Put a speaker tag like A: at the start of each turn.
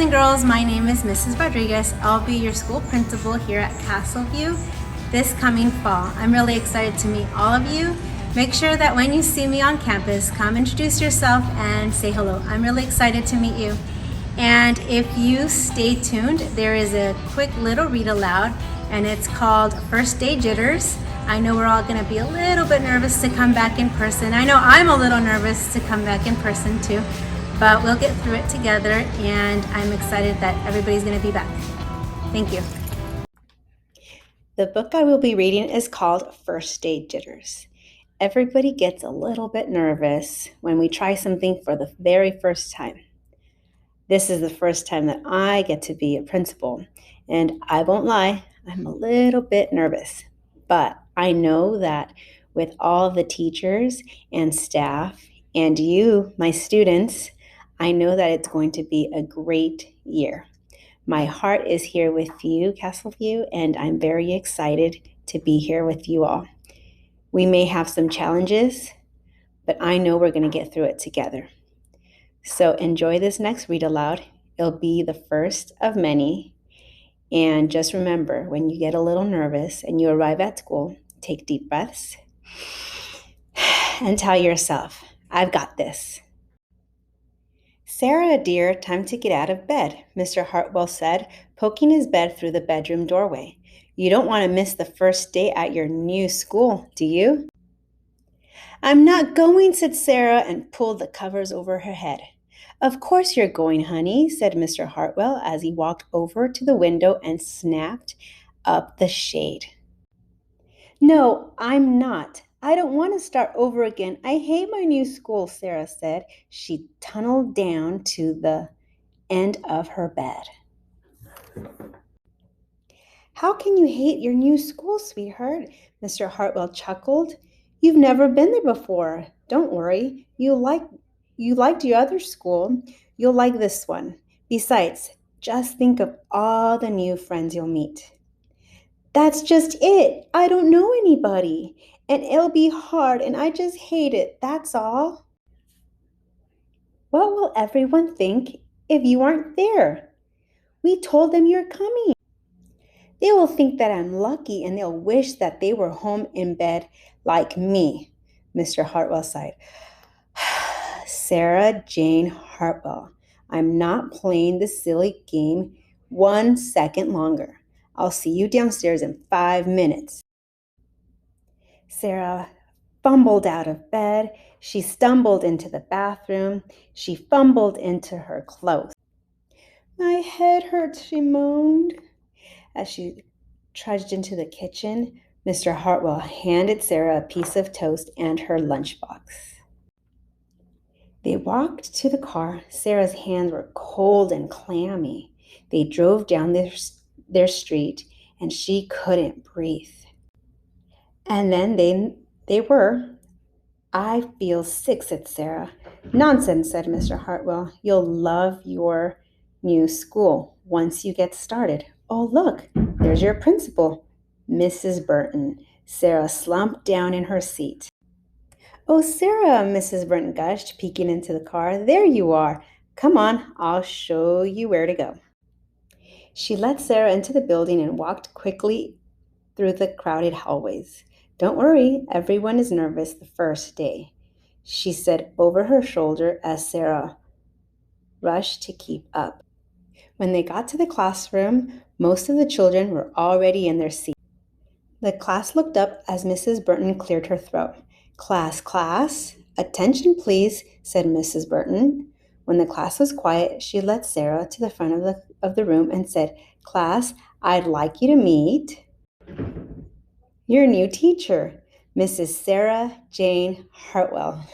A: and girls, my name is Mrs. Rodriguez. I'll be your school principal here at Castleview this coming fall. I'm really excited to meet all of you. Make sure that when you see me on campus, come introduce yourself and say hello. I'm really excited to meet you. And if you stay tuned, there is a quick little read aloud, and it's called First Day Jitters. I know we're all gonna be a little bit nervous to come back in person. I know I'm a little nervous to come back in person too, but we'll get through it together, and I'm excited that everybody's gonna be back. Thank you.
B: The book I will be reading is called First Day Jitters. Everybody gets a little bit nervous when we try something for the very first time. This is the first time that I get to be a principal, and I won't lie, I'm a little bit nervous. But I know that with all the teachers and staff and you, my students, I know that it's going to be a great year. My heart is here with you, Castleview, and I'm very excited to be here with you all. We may have some challenges, but I know we're going to get through it together. So enjoy this next read aloud. It'll be the first of many. And just remember, when you get a little nervous and you arrive at school, take deep breaths and tell yourself, I've got this. Sarah, dear, time to get out of bed, Mr. Hartwell said, poking his bed through the bedroom doorway. You don't want to miss the first day at your new school, do you? I'm not going, said Sarah, and pulled the covers over her head. Of course you're going, honey, said Mr. Hartwell as he walked over to the window and snapped up the shade. No, I'm not. I don't want to start over again. I hate my new school, Sarah said. She tunneled down to the end of her bed. How can you hate your new school, sweetheart? Mr. Hartwell chuckled. You've never been there before. Don't worry. You liked your other school. You'll like this one. Besides, just think of all the new friends you'll meet. That's just it. I don't know anybody, and it'll be hard, and I just hate it. That's all. What will everyone think if you aren't there? We told them you're coming. They will think that I'm lucky, and they'll wish that they were home in bed like me, Mr. Hartwell sighed. Sarah Jane Hartwell, I'm not playing this silly game 1 second longer. I'll see you downstairs in 5 minutes. Sarah fumbled out of bed. She stumbled into the bathroom. She fumbled into her clothes. My head hurts, she moaned. As she trudged into the kitchen, Mr. Hartwell handed Sarah a piece of toast and her lunchbox. They walked to the car. Sarah's hands were cold and clammy. They drove down their street, and she couldn't breathe. And then they were. I feel sick, said Sarah. Nonsense, said Mr. Hartwell. You'll love your new school once you get started. Oh, look, there's your principal, Mrs. Burton. Sarah slumped down in her seat. Oh, Sarah, Mrs. Burton gushed, peeking into the car. There you are. Come on, I'll show you where to go. She led Sarah into the building and walked quickly through the crowded hallways. Don't worry, everyone is nervous the first day, she said over her shoulder as Sarah rushed to keep up. When they got to the classroom, most of the children were already in their seats. The class looked up as Mrs. Burton cleared her throat. Class, attention please, said Mrs. Burton. When the class was quiet, she led Sarah to the front of the room and said, Class, I'd like you to meet your new teacher, Mrs. Sarah Jane Hartwell.